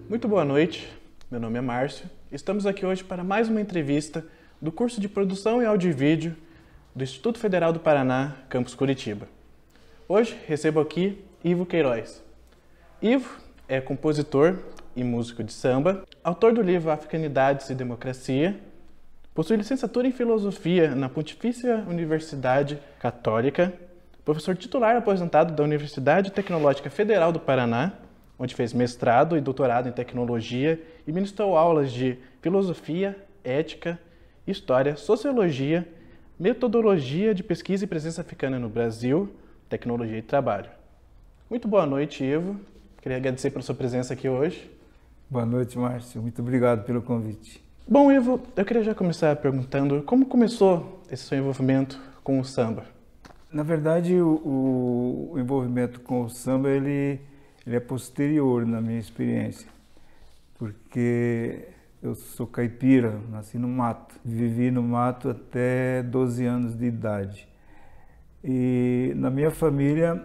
Muito boa noite, meu nome é Márcio. Estamos aqui hoje para mais uma entrevista do curso de Produção e Áudio e Vídeo do Instituto Federal do Paraná, Campus Curitiba. Hoje recebo aqui Ivo Queiroz. Ivo é compositor e músico de samba, autor do livro Africanidades e Democracia, possui licenciatura em Filosofia na Pontifícia Universidade Católica, professor titular aposentado da Universidade Tecnológica Federal do Paraná, onde fez mestrado e doutorado em Tecnologia e ministrou aulas de Filosofia, Ética, História, Sociologia, Metodologia de Pesquisa e Presença Africana no Brasil, Tecnologia e Trabalho. Muito boa noite, Ivo. Queria agradecer pela sua presença aqui hoje. Boa noite, Márcio. Muito obrigado pelo convite. Bom, Ivo, eu queria já começar perguntando como começou esse seu envolvimento com o samba? Na verdade, o envolvimento com o samba ele é posterior na minha experiência, porque eu sou caipira, nasci no mato, vivi no mato até 12 anos de idade. E na minha família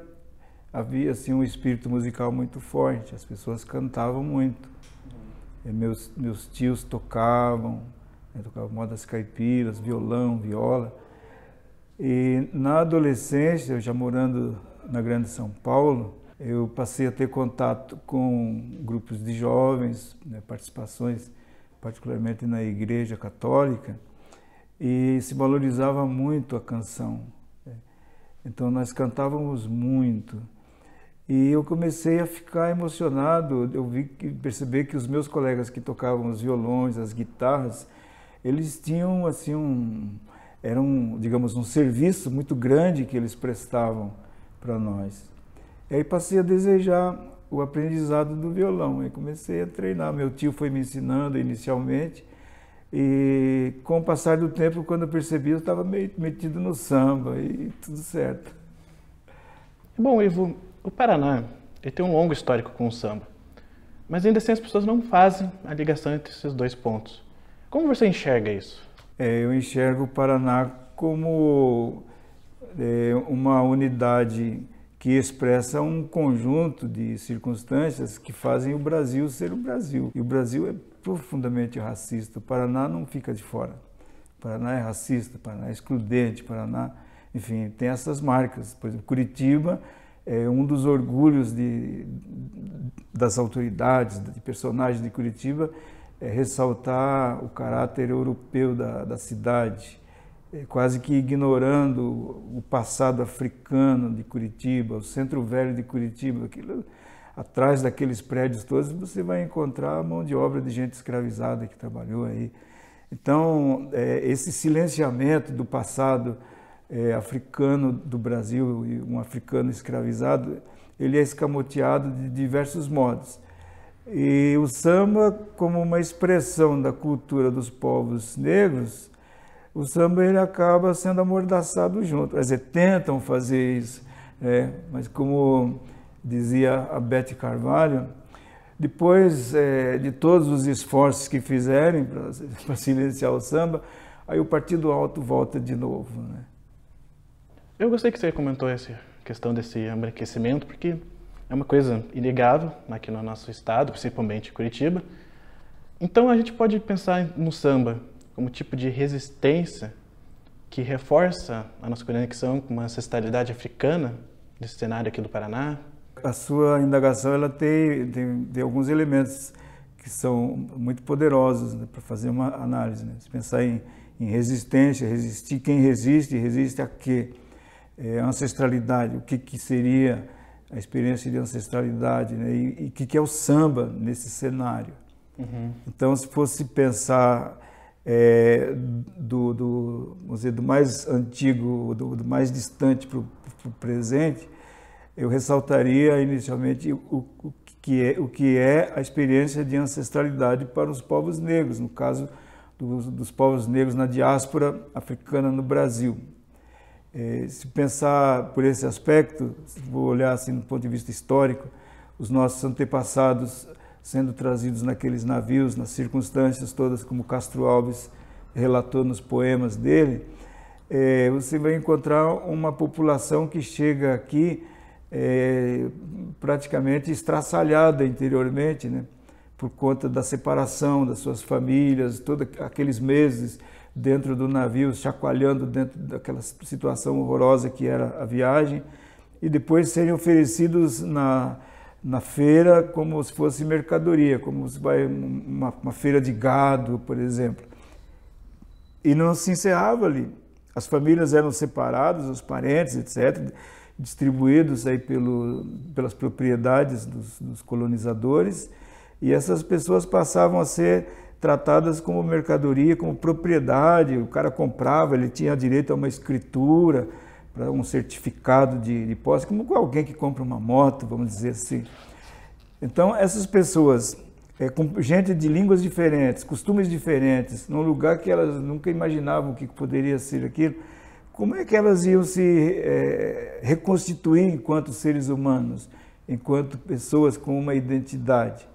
havia assim, um espírito musical muito forte, as pessoas cantavam muito. Meus tios tocavam modas caipiras, violão, viola. E na adolescência, eu já morando na Grande São Paulo, eu passei a ter contato com grupos de jovens, participações, particularmente na Igreja Católica, e se valorizava muito a canção. Então nós cantávamos muito. E eu comecei a ficar emocionado, percebi que os meus colegas que tocavam os violões, as guitarras, eles tinham assim digamos, um serviço muito grande que eles prestavam para nós. E aí passei a desejar o aprendizado do violão, e comecei a treinar. Meu tio foi me ensinando inicialmente, e com o passar do tempo, quando eu percebi, eu estava meio metido no samba e tudo certo. Bom, Ivo, o Paraná ele tem um longo histórico com o samba, mas ainda assim as pessoas não fazem a ligação entre esses dois pontos. Como você enxerga isso? Eu enxergo o Paraná como uma unidade que expressa um conjunto de circunstâncias que fazem o Brasil ser o Brasil. E o Brasil é profundamente racista. O Paraná não fica de fora. O Paraná é racista, o Paraná é excludente, o Paraná, enfim, tem essas marcas. Por exemplo, Curitiba é um dos orgulhos das autoridades, de personagens de Curitiba, ressaltar o caráter europeu da cidade, quase que ignorando o passado africano de Curitiba, o centro velho de Curitiba. Atrás daqueles prédios todos você vai encontrar a mão de obra de gente escravizada que trabalhou aí. Então, esse silenciamento do passado africano do Brasil, e um africano escravizado, ele é escamoteado de diversos modos. E o samba, como uma expressão da cultura dos povos negros, o samba ele acaba sendo amordaçado junto. Quer dizer, tentam fazer isso, mas como dizia a Beth Carvalho, depois de todos os esforços que fizerem para silenciar o samba, aí o Partido Alto volta de novo, né? Eu gostei que você comentou essa questão desse embranquecimento, porque é uma coisa inegável aqui no nosso estado, principalmente Curitiba. Então a gente pode pensar no samba como tipo de resistência que reforça a nossa conexão com uma ancestralidade africana desse cenário aqui do Paraná. A sua indagação ela tem alguns elementos que são muito poderosos, né, para fazer uma análise. Né? Se pensar em resistência, resistir, quem resiste a quê? Ancestralidade, o que seria a experiência de ancestralidade, né? E o que é o samba nesse cenário. Uhum. Então, se fosse pensar vamos dizer, do mais antigo, do mais distante para o presente, eu ressaltaria inicialmente o que é a experiência de ancestralidade para os povos negros, no caso dos povos negros na diáspora africana no Brasil. Se pensar por esse aspecto, se vou olhar assim do ponto de vista histórico, os nossos antepassados sendo trazidos naqueles navios, nas circunstâncias todas, como Castro Alves relatou nos poemas dele, você vai encontrar uma população que chega aqui praticamente estraçalhada interiormente, né? por conta da separação das suas famílias, todos aqueles meses dentro do navio, chacoalhando dentro daquela situação horrorosa que era a viagem, e depois serem oferecidos na feira como se fosse mercadoria, como se vai uma feira de gado, por exemplo. E não se encerrava ali. As famílias eram separadas, os parentes, etc., distribuídos aí pelas propriedades dos colonizadores, e essas pessoas passavam a ser tratadas como mercadoria, como propriedade. O cara comprava, ele tinha direito a uma escritura, para um certificado de posse, como alguém que compra uma moto, vamos dizer assim. Então, essas pessoas, com gente de línguas diferentes, costumes diferentes, num lugar que elas nunca imaginavam que poderia ser aquilo, como é que elas iam se reconstituir enquanto seres humanos, enquanto pessoas com uma identidade?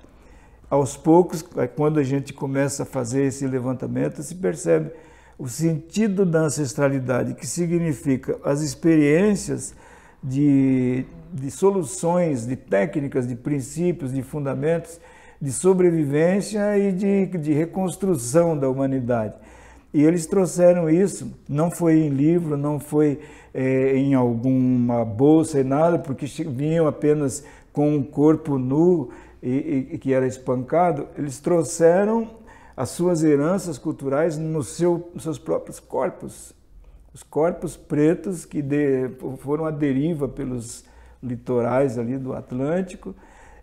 Aos poucos, quando a gente começa a fazer esse levantamento, se percebe o sentido da ancestralidade, que significa as experiências de soluções, de técnicas, de princípios, de fundamentos, de sobrevivência e de reconstrução da humanidade. E eles trouxeram isso, não foi em livro, não foi em alguma bolsa e nada, porque vinham apenas com um corpo nu e que era espancado. Eles trouxeram as suas heranças culturais nos seus próprios corpos. Os corpos pretos que foram à deriva pelos litorais ali do Atlântico,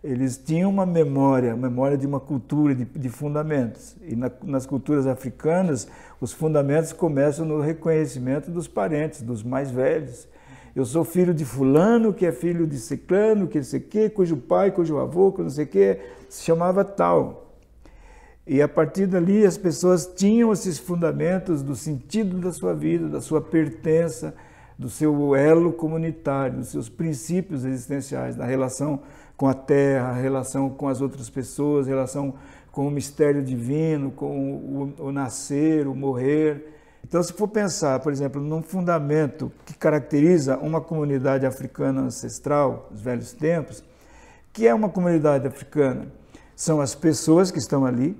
eles tinham uma memória de uma cultura, de fundamentos. E nas culturas africanas, os fundamentos começam no reconhecimento dos parentes, dos mais velhos. Eu sou filho de fulano, que é filho de ciclano, que não sei o quê, cujo pai, cujo avô, que não sei o quê, se chamava tal. E a partir dali as pessoas tinham esses fundamentos do sentido da sua vida, da sua pertença, do seu elo comunitário, dos seus princípios existenciais, da relação com a terra, a relação com as outras pessoas, a relação com o mistério divino, com o nascer, o morrer. Então, se for pensar, por exemplo, num fundamento que caracteriza uma comunidade africana ancestral, dos velhos tempos, que é uma comunidade africana? São as pessoas que estão ali,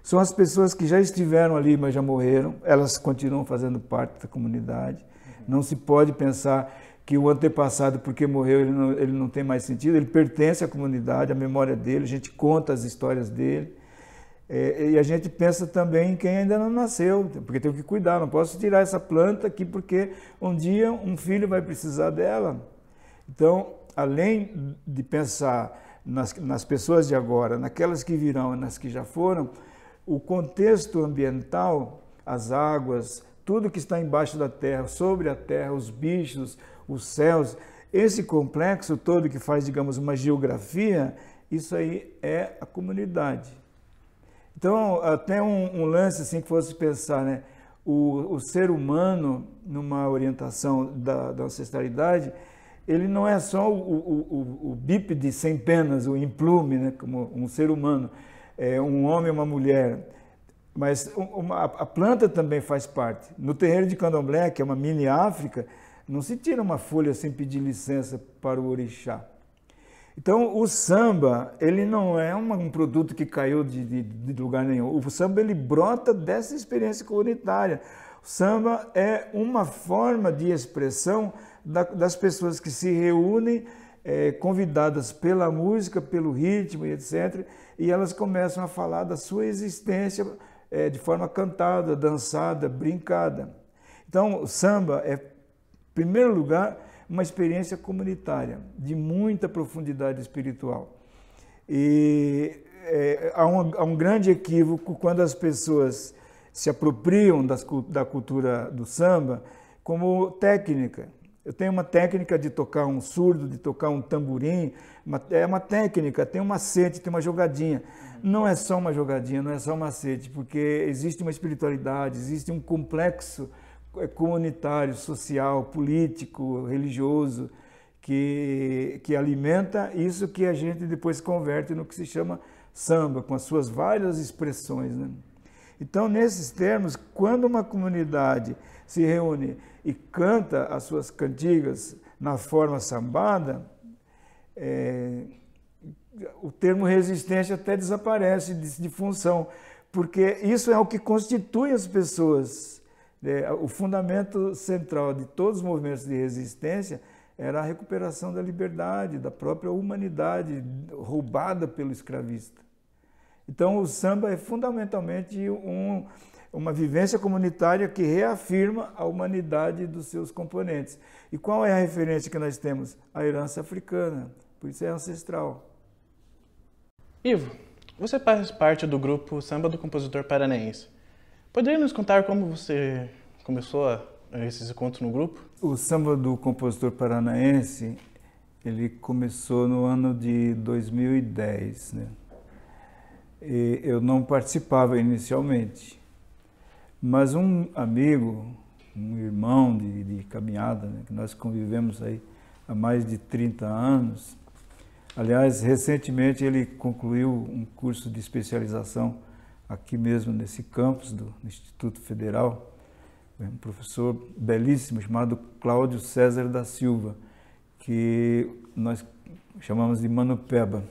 são as pessoas que já estiveram ali, mas já morreram, elas continuam fazendo parte da comunidade. Não se pode pensar que o antepassado, porque morreu, ele não tem mais sentido, ele pertence à comunidade, à memória dele, a gente conta as histórias dele. E a gente pensa também em quem ainda não nasceu, porque tem que cuidar, não posso tirar essa planta aqui porque um dia um filho vai precisar dela. Então, além de pensar nas pessoas de agora, naquelas que virão e nas que já foram, o contexto ambiental, as águas, tudo que está embaixo da terra, sobre a terra, os bichos, os céus, esse complexo todo que faz, digamos, uma geografia, isso aí é a comunidade. Então, até um lance assim que fosse pensar, né? O ser humano, numa orientação da ancestralidade, ele não é só o bípede sem penas, o implume, né? Como um ser humano, um homem e uma mulher. Mas a planta também faz parte. No terreiro de Candomblé, que é uma mini África, não se tira uma folha sem pedir licença para o orixá. Então, o samba, ele não é um produto que caiu de lugar nenhum. O samba, ele brota dessa experiência comunitária. O samba é uma forma de expressão das pessoas que se reúnem, convidadas pela música, pelo ritmo e etc. E elas começam a falar da sua existência de forma cantada, dançada, brincada. Então, o samba é, em primeiro lugar, uma experiência comunitária, de muita profundidade espiritual. E há um grande equívoco quando as pessoas se apropriam da cultura do samba como técnica. Eu tenho uma técnica de tocar um surdo, de tocar um tamborim, é uma técnica, tem um macete, tem uma jogadinha. Não é só uma jogadinha, não é só um macete, porque existe uma espiritualidade, existe um complexo comunitário, social, político, religioso, que alimenta isso que a gente depois converte no que se chama samba, com as suas várias expressões, né? Então, nesses termos, quando uma comunidade se reúne e canta as suas cantigas na forma sambada, o termo resistência até desaparece de função, porque isso é o que constitui as pessoas. O fundamento central de todos os movimentos de resistência era a recuperação da liberdade, da própria humanidade roubada pelo escravista. Então o samba é fundamentalmente uma vivência comunitária que reafirma a humanidade dos seus componentes. E qual é a referência que nós temos? A herança africana, por isso é ancestral. Ivo, você faz parte do grupo Samba do Compositor Paranaense. Poderia nos contar como você começou esses encontros no grupo? O Samba do Compositor Paranaense, ele começou no ano de 2010, né? E eu não participava inicialmente, mas um amigo, um irmão de caminhada, né, que nós convivemos aí há mais de 30 anos, aliás, recentemente ele concluiu um curso de especialização aqui mesmo nesse campus do Instituto Federal, um professor belíssimo chamado Cláudio César da Silva, que nós chamamos de Mano Peba.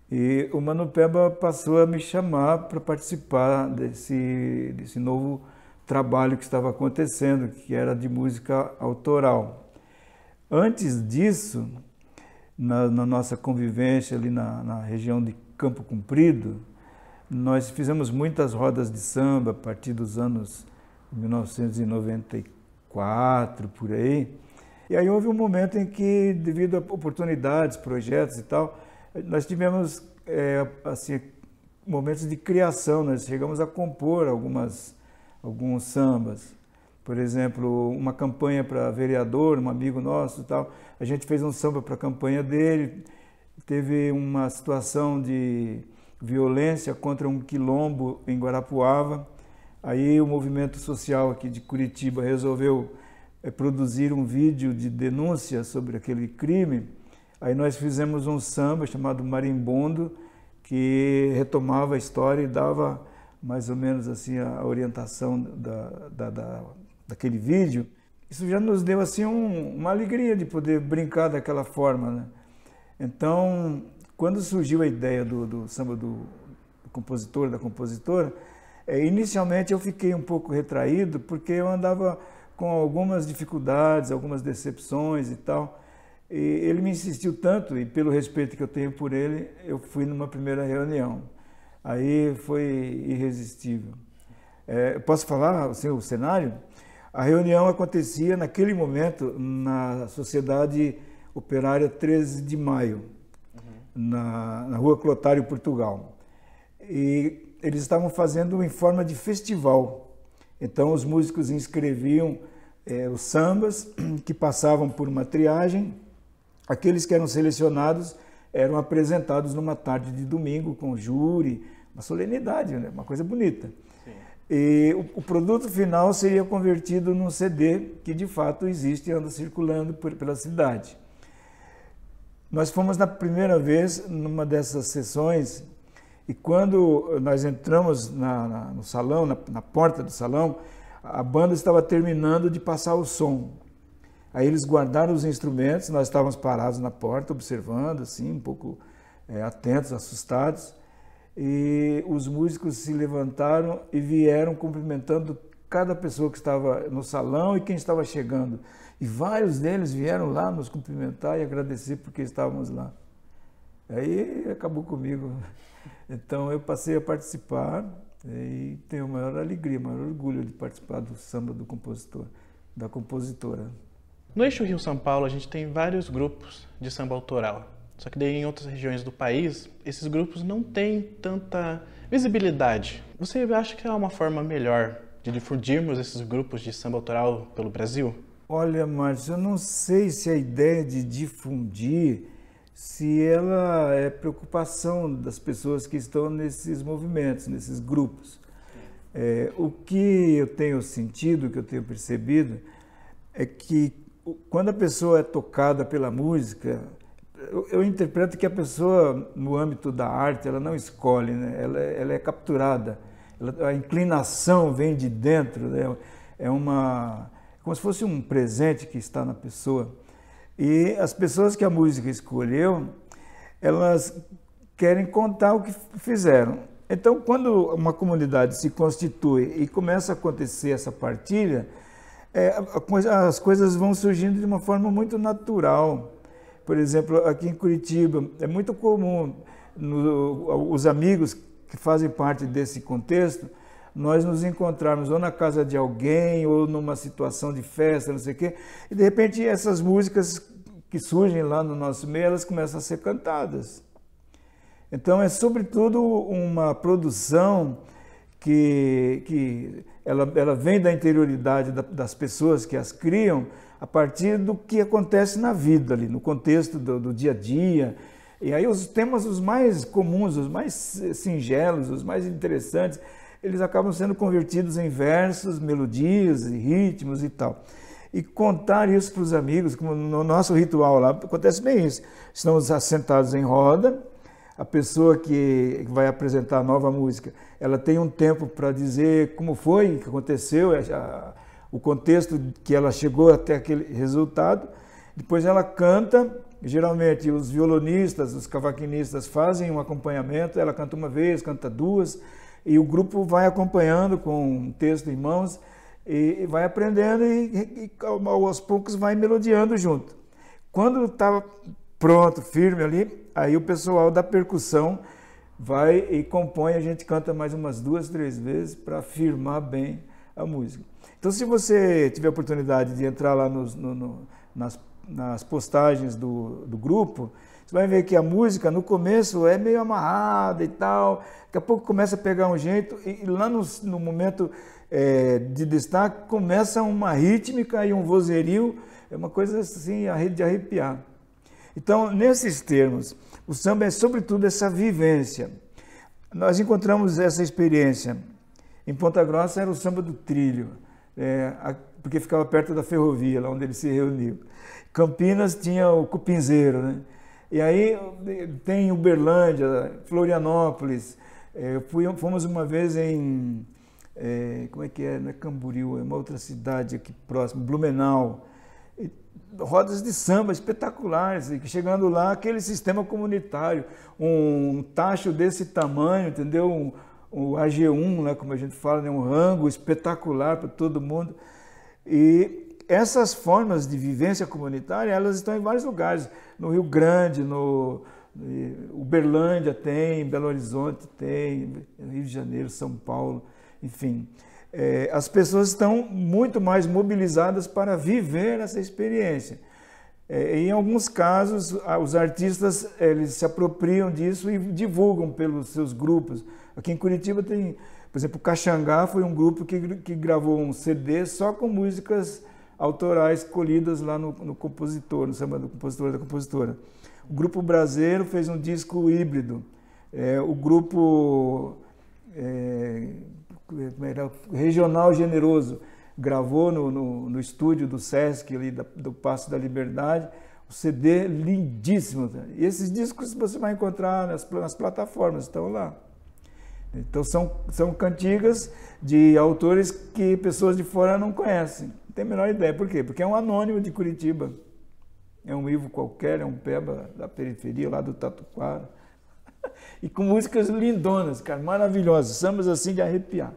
E o Mano Peba passou a me chamar para participar desse novo trabalho que estava acontecendo, que era de música autoral. Antes disso, na nossa convivência ali na região de Campo Comprido, nós fizemos muitas rodas de samba a partir dos anos 1994, por aí. E aí houve um momento em que, devido a oportunidades, projetos e tal, nós tivemos assim, momentos de criação, nós chegamos a compor alguns sambas. Por exemplo, uma campanha para vereador, um amigo nosso e tal, a gente fez um samba para a campanha dele, teve uma situação de violência contra um quilombo em Guarapuava, aí o movimento social aqui de Curitiba resolveu produzir um vídeo de denúncia sobre aquele crime. Aí nós fizemos um samba chamado Marimbondo, que retomava a história e dava mais ou menos assim a orientação daquele vídeo. Isso já nos deu assim uma alegria de poder brincar daquela forma, né? Então, quando surgiu a ideia do samba do compositor, da compositora, inicialmente eu fiquei um pouco retraído, porque eu andava com algumas dificuldades, algumas decepções e tal. E ele me insistiu tanto, e pelo respeito que eu tenho por ele, eu fui numa primeira reunião. Aí foi irresistível. Posso falar assim, o cenário? A reunião acontecia naquele momento na Sociedade Operária 13 de Maio, na Rua Clotário, Portugal. E eles estavam fazendo em forma de festival. Então os músicos inscreviam os sambas que passavam por uma triagem. Aqueles que eram selecionados eram apresentados numa tarde de domingo com júri, uma solenidade, né? Uma coisa bonita. Sim. E o produto final seria convertido num CD que de fato existe e anda circulando pela cidade. Nós fomos na primeira vez numa dessas sessões e quando nós entramos no salão, na porta do salão, a banda estava terminando de passar o som. Aí eles guardaram os instrumentos, nós estávamos parados na porta, observando, assim, um pouco atentos, assustados. E os músicos se levantaram e vieram cumprimentando cada pessoa que estava no salão e quem estava chegando. E vários deles vieram lá nos cumprimentar e agradecer porque estávamos lá. Aí acabou comigo. Então eu passei a participar e tenho a maior alegria, o maior orgulho de participar do samba do compositor, da compositora. No eixo Rio-São Paulo, a gente tem vários grupos de samba autoral. Só que daí em outras regiões do país, esses grupos não têm tanta visibilidade. Você acha que há uma forma melhor de difundirmos esses grupos de samba autoral pelo Brasil? Olha, Márcio, eu não sei se a ideia de difundir, se ela é preocupação das pessoas que estão nesses movimentos, nesses grupos. O que eu tenho sentido, o que eu tenho percebido, é que quando a pessoa é tocada pela música, eu interpreto que a pessoa, no âmbito da arte, ela não escolhe, né? Ela é capturada, a inclinação vem de dentro, né? Como se fosse um presente que está na pessoa. E as pessoas que a música escolheu, elas querem contar o que fizeram. Então, quando uma comunidade se constitui e começa a acontecer essa partilha, as coisas vão surgindo de uma forma muito natural. Por exemplo, aqui em Curitiba, é muito comum os amigos que fazem parte desse contexto, nós nos encontrarmos ou na casa de alguém, ou numa situação de festa, não sei o quê, e de repente essas músicas que surgem lá no nosso meio, elas começam a ser cantadas. Então é sobretudo uma produção que ela vem da interioridade das pessoas que as criam a partir do que acontece na vida ali, no contexto do dia a dia. E aí os temas os mais comuns, os mais singelos, os mais interessantes, eles acabam sendo convertidos em versos, melodias e ritmos e tal. E contar isso para os amigos, como no nosso ritual lá, acontece bem isso. Estamos assentados em roda, a pessoa que vai apresentar a nova música, ela tem um tempo para dizer como foi, o que aconteceu, o contexto que ela chegou até aquele resultado. Depois ela canta, geralmente os violonistas, os cavaquinistas fazem um acompanhamento, ela canta uma vez, canta duas, e o grupo vai acompanhando com um texto em mãos, e vai aprendendo e aos poucos vai melodiando junto. Quando está pronto, firme ali, aí o pessoal da percussão vai e compõe, a gente canta mais umas 2, 3 vezes para firmar bem a música. Então, se você tiver a oportunidade de entrar lá nas postagens do grupo, você vai ver que a música no começo é meio amarrada e tal, daqui a pouco começa a pegar um jeito e lá no momento de destaque começa uma rítmica e um vozerio, é uma coisa assim de arrepiar. Então, nesses termos, o samba é sobretudo essa vivência. Nós encontramos essa experiência. Em Ponta Grossa era o samba do trilho, porque ficava perto da ferrovia, lá onde ele se reuniu. Campinas tinha o cupinzeiro, né? E aí tem Uberlândia, Florianópolis. Fomos uma vez em, como é que é? Não é Camboriú, é uma outra cidade aqui próxima, Blumenau. Rodas de samba espetaculares, e chegando lá, aquele sistema comunitário, um tacho desse tamanho, entendeu? Um AG1, né, como a gente fala, né, um rango espetacular para todo mundo. E essas formas de vivência comunitária, elas estão em vários lugares. No Rio Grande, no Uberlândia tem, Belo Horizonte tem, Rio de Janeiro, São Paulo, enfim. As pessoas estão muito mais mobilizadas para viver essa experiência. Em alguns casos, os artistas eles se apropriam disso e divulgam pelos seus grupos. Aqui em Curitiba tem, por exemplo, o Caxangá foi um grupo que gravou um CD só com músicas autorais colhidas lá no compositor, no samba do compositor da compositora. O Grupo Braseiro fez um disco híbrido. O grupo Regional Generoso gravou no estúdio do Sesc, ali do Paço da Liberdade, um CD lindíssimo. E esses discos você vai encontrar nas plataformas, estão lá. Então são cantigas de autores que pessoas de fora não conhecem, não tem a menor ideia. Por quê? Porque é um anônimo de Curitiba, é um Ivo qualquer, é um Peba da periferia, lá do Tatuquara. E com músicas lindonas, cara, maravilhosas, sambas assim de arrepiar.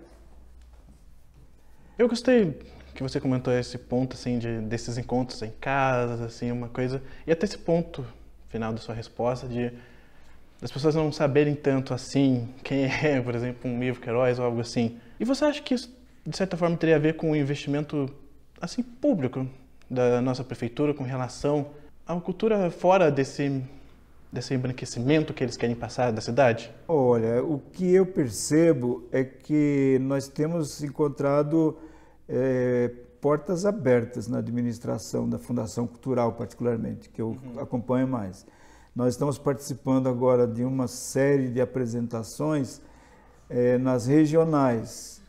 Eu gostei que você comentou esse ponto assim desses encontros em casa, assim, uma coisa, e até esse ponto final da sua resposta das pessoas não saberem tanto assim quem é, por exemplo, um Ivo Queiroz ou algo assim. E você acha que isso, de certa forma, teria a ver com o investimento assim público da nossa prefeitura com relação a uma cultura fora desse embranquecimento que eles querem passar da cidade? Olha, o que eu percebo é que nós temos encontrado portas abertas na administração da Fundação Cultural, particularmente, que eu acompanho mais. Nós estamos participando agora de uma série de apresentações nas regionais.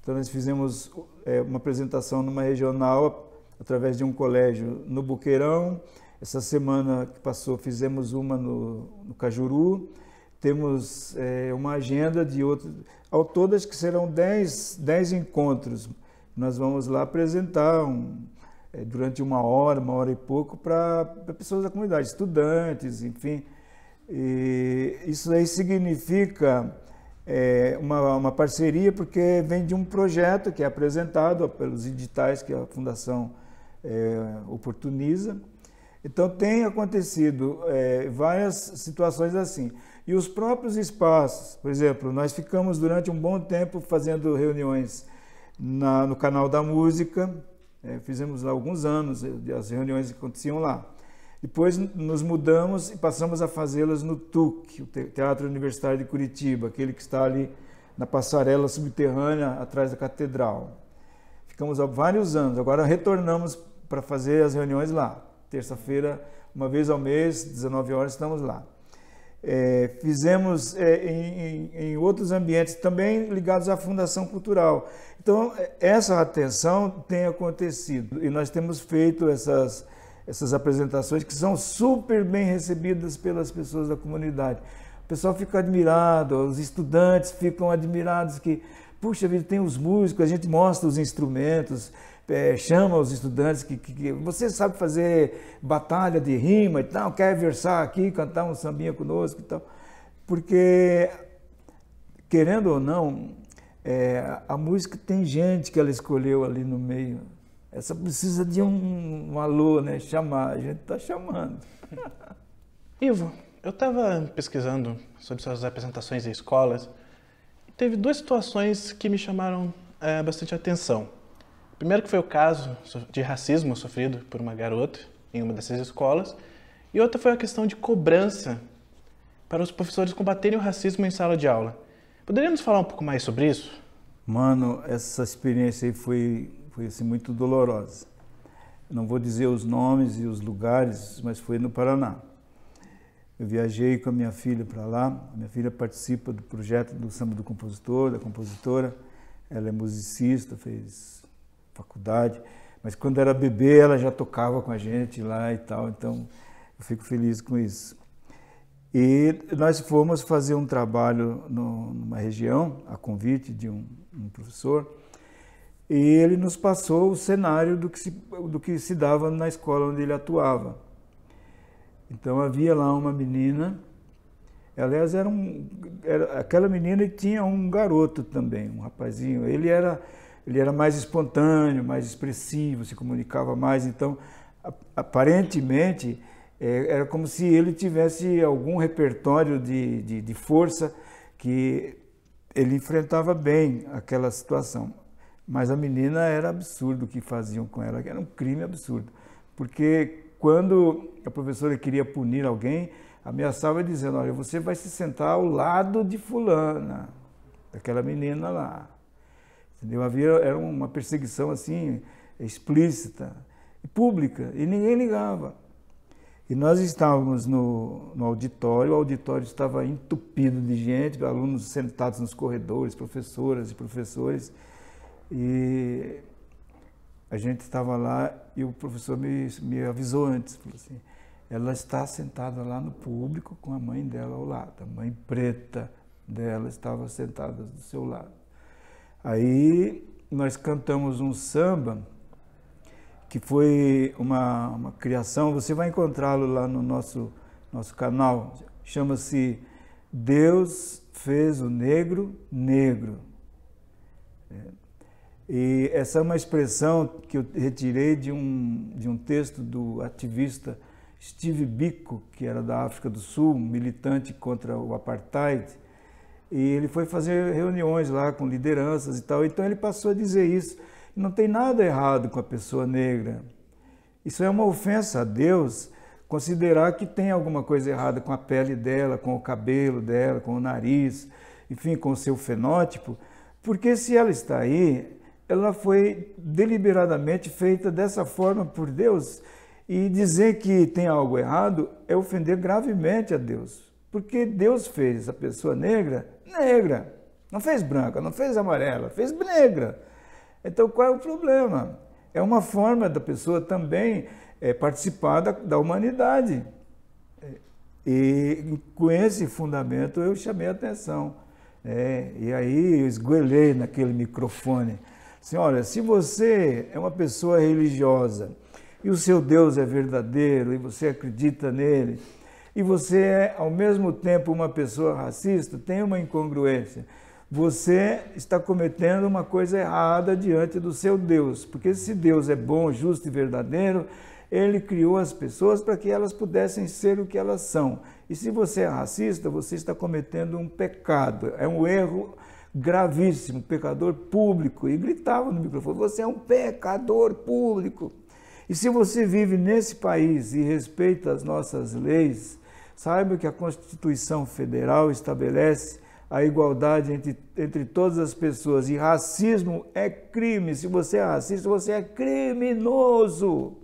Então, nós fizemos uma apresentação numa regional através de um colégio no Boqueirão. Essa semana que passou fizemos uma no Cajuru. Temos uma agenda de outros, ao todo acho que serão 10 encontros. Nós vamos lá apresentar durante uma hora e pouco para pessoas da comunidade, estudantes, enfim. E isso aí significa uma parceria, porque vem de um projeto que é apresentado pelos editais que a Fundação oportuniza. Então tem acontecido várias situações assim. E os próprios espaços, por exemplo, nós ficamos durante um bom tempo fazendo reuniões no canal da música, fizemos lá alguns anos, as reuniões aconteciam lá. Depois nos mudamos e passamos a fazê-las no TUC, o Teatro Universitário de Curitiba, aquele que está ali na passarela subterrânea atrás da catedral. Ficamos há vários anos, agora retornamos para fazer as reuniões lá. Terça-feira, uma vez ao mês, 19 horas, estamos lá. Fizemos em outros ambientes também ligados à Fundação Cultural. Então, essa atenção tem acontecido e nós temos feito essas apresentações que são super bem recebidas pelas pessoas da comunidade. O pessoal fica admirado, os estudantes ficam admirados que, puxa vida, tem os músicos, a gente mostra os instrumentos, chama os estudantes que você sabe fazer batalha de rima e tal, quer versar aqui, cantar um sambinha conosco e tal. Porque, querendo ou não, a música tem gente que ela escolheu ali no meio. Essa precisa de um alô, né? Chamar, a gente está chamando. Ivo, eu estava pesquisando sobre suas apresentações em escolas e teve duas situações que me chamaram bastante atenção. Primeiro que foi o caso de racismo sofrido por uma garota em uma dessas escolas, e outra foi a questão de cobrança para os professores combaterem o racismo em sala de aula. Poderia nos falar um pouco mais sobre isso? Mano, essa experiência aí foi assim, muito dolorosa. Não vou dizer os nomes e os lugares, mas foi no Paraná. Eu viajei com a minha filha para lá. A minha filha participa do projeto do Samba do Compositor, da compositora. Ela é musicista, fez faculdade, mas quando era bebê ela já tocava com a gente lá e tal, então eu fico feliz com isso. E nós fomos fazer um trabalho numa região, a convite de um professor, e ele nos passou o cenário do que se dava na escola onde ele atuava. Então havia lá uma menina, aliás aquela menina tinha um garoto também, um rapazinho, ele era mais espontâneo, mais expressivo, se comunicava mais, então aparentemente era como se ele tivesse algum repertório de força que ele enfrentava bem aquela situação. Mas a menina era absurdo o que faziam com ela, era um crime absurdo. Porque quando a professora queria punir alguém, ameaçava dizendo, olha, você vai se sentar ao lado de fulana, daquela menina lá. Entendeu? Era uma perseguição assim, explícita, pública, e ninguém ligava. E nós estávamos no auditório, o auditório estava entupido de gente, alunos sentados nos corredores, professoras e professores, e a gente estava lá e o professor me avisou antes, falou assim, ela está sentada lá no público com a mãe dela ao lado, a mãe preta dela estava sentada do seu lado. Aí nós cantamos um samba que foi uma criação, você vai encontrá-lo lá no nosso canal, chama-se Deus fez o negro negro. E essa é uma expressão que eu retirei de um texto do ativista Steve Biko, que era da África do Sul, um militante contra o apartheid, e ele foi fazer reuniões lá com lideranças e tal, então ele passou a dizer isso. Não tem nada errado com a pessoa negra. Isso é uma ofensa a Deus, considerar que tem alguma coisa errada com a pele dela, com o cabelo dela, com o nariz, enfim, com o seu fenótipo, porque se ela está aí, ela foi deliberadamente feita dessa forma por Deus, e dizer que tem algo errado é ofender gravemente a Deus, porque Deus fez essa pessoa negra, negra, não fez branca, não fez amarela, fez negra. Então qual é o problema? É uma forma da pessoa também participar da humanidade. E com esse fundamento eu chamei a atenção. E aí eu esgoelei naquele microfone. Assim, olha, se você é uma pessoa religiosa e o seu Deus é verdadeiro e você acredita nele, e você é, ao mesmo tempo, uma pessoa racista, tem uma incongruência. Você está cometendo uma coisa errada diante do seu Deus, porque se Deus é bom, justo e verdadeiro, Ele criou as pessoas para que elas pudessem ser o que elas são. E se você é racista, você está cometendo um pecado, é um erro gravíssimo, pecador público. E gritava no microfone, você é um pecador público. E se você vive nesse país e respeita as nossas leis, saiba que a Constituição Federal estabelece a igualdade entre todas as pessoas. E racismo é crime. Se você é racista, você é criminoso.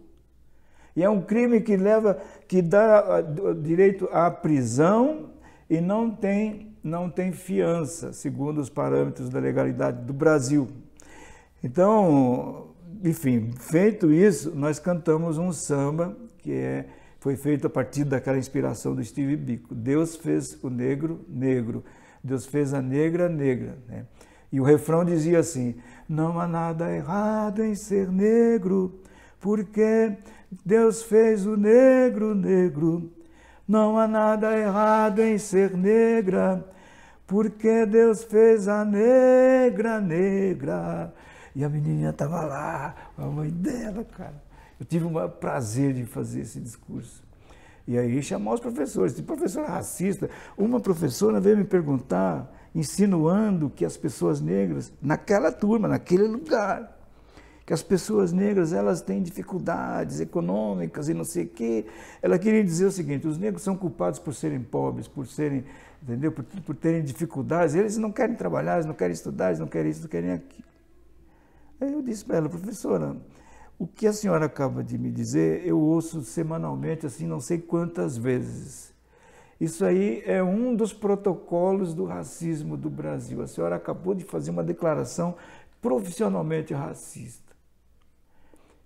E é um crime que dá direito à prisão e não tem fiança, segundo os parâmetros da legalidade do Brasil. Então, enfim, feito isso, nós cantamos um samba que foi feito a partir daquela inspiração do Steve Biko. Deus fez o negro negro, Deus fez a negra negra, né? E o refrão dizia assim, não há nada errado em ser negro, porque Deus fez o negro negro. Não há nada errado em ser negra, porque Deus fez a negra negra. E a menininha estava lá, a mãe dela, cara. Eu tive o prazer de fazer esse discurso. E aí chamar os professores, de professora racista. Uma professora veio me perguntar, insinuando que as pessoas negras, naquela turma, naquele lugar, que as pessoas negras, elas têm dificuldades econômicas e não sei o quê. Ela queria dizer o seguinte, os negros são culpados por serem pobres, por serem, entendeu? Por terem dificuldades. Eles não querem trabalhar, eles não querem estudar, eles não querem isso, não querem aquilo. Aí eu disse para ela, professora, o que a senhora acaba de me dizer, eu ouço semanalmente, assim, não sei quantas vezes. Isso aí é um dos protocolos do racismo do Brasil. A senhora acabou de fazer uma declaração profissionalmente racista.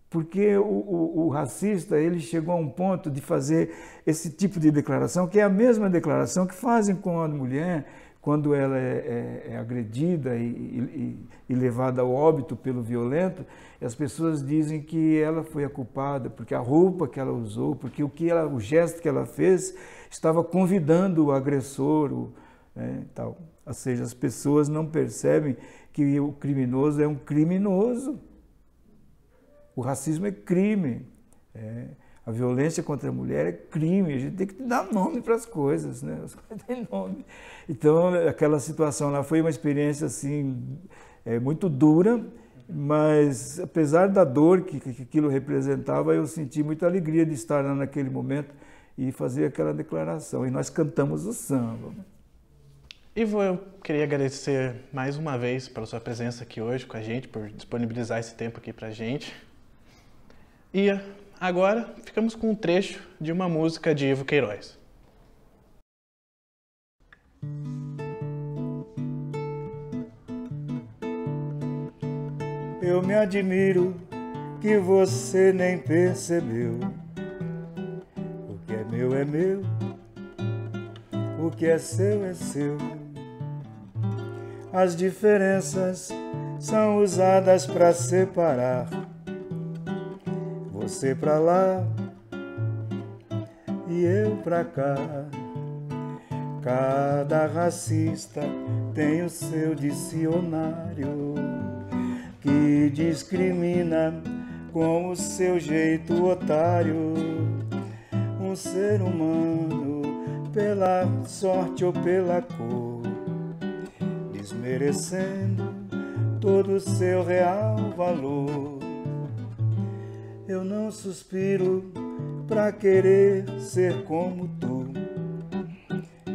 Porque o racista, ele chegou a um ponto de fazer esse tipo de declaração, que é a mesma declaração que fazem com a mulher quando ela é agredida e levada ao óbito pelo violento. E as pessoas dizem que ela foi a culpada, porque a roupa que ela usou, porque o gesto que ela fez estava convidando o agressor, tal. Ou seja, as pessoas não percebem que o criminoso é um criminoso. O racismo é crime, a violência contra a mulher é crime, a gente tem que dar nome para as coisas, né? As coisas têm nome. Então, aquela situação lá foi uma experiência assim, muito dura, mas apesar da dor que aquilo representava, eu senti muita alegria de estar lá naquele momento e fazer aquela declaração. E nós cantamos o samba. Ivo, eu queria agradecer mais uma vez pela sua presença aqui hoje com a gente, por disponibilizar esse tempo aqui para a gente. E agora ficamos com um trecho de uma música de Ivo Queiroz. Eu me admiro que você nem percebeu. O que é meu, o que é seu. As diferenças são usadas para separar. Você pra lá e eu pra cá. Cada racista tem o seu dicionário que discrimina com o seu jeito otário um ser humano pela sorte ou pela cor, desmerecendo todo o seu real valor. Eu não suspiro pra querer ser como tu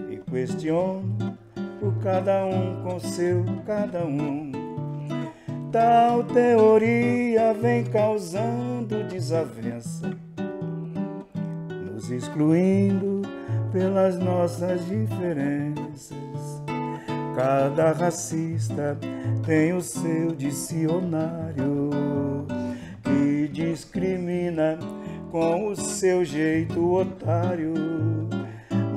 e questiono o cada um com seu cada um. Tal teoria vem causando desavença, nos excluindo pelas nossas diferenças. Cada racista tem o seu dicionário que discrimina com o seu jeito otário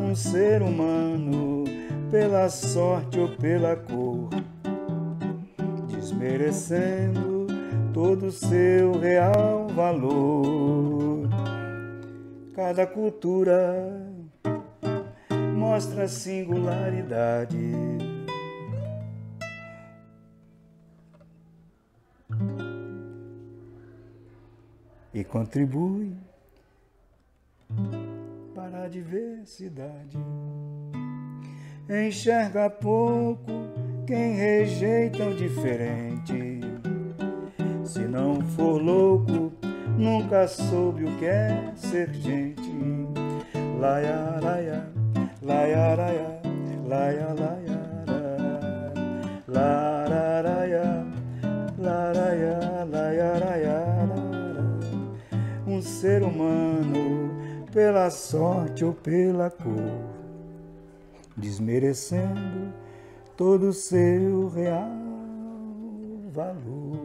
um ser humano pela sorte ou pela cor, desmerecendo todo o seu real valor. Cada cultura mostra a singularidade. E contribui para a diversidade. Enxerga pouco quem rejeita o diferente. Se não for louco, nunca soube o que é ser gente. Laia, laia, laia, laia, laia, laia, laia, laia, laia, laia. Um ser humano pela sorte ou pela cor, desmerecendo todo o seu real valor.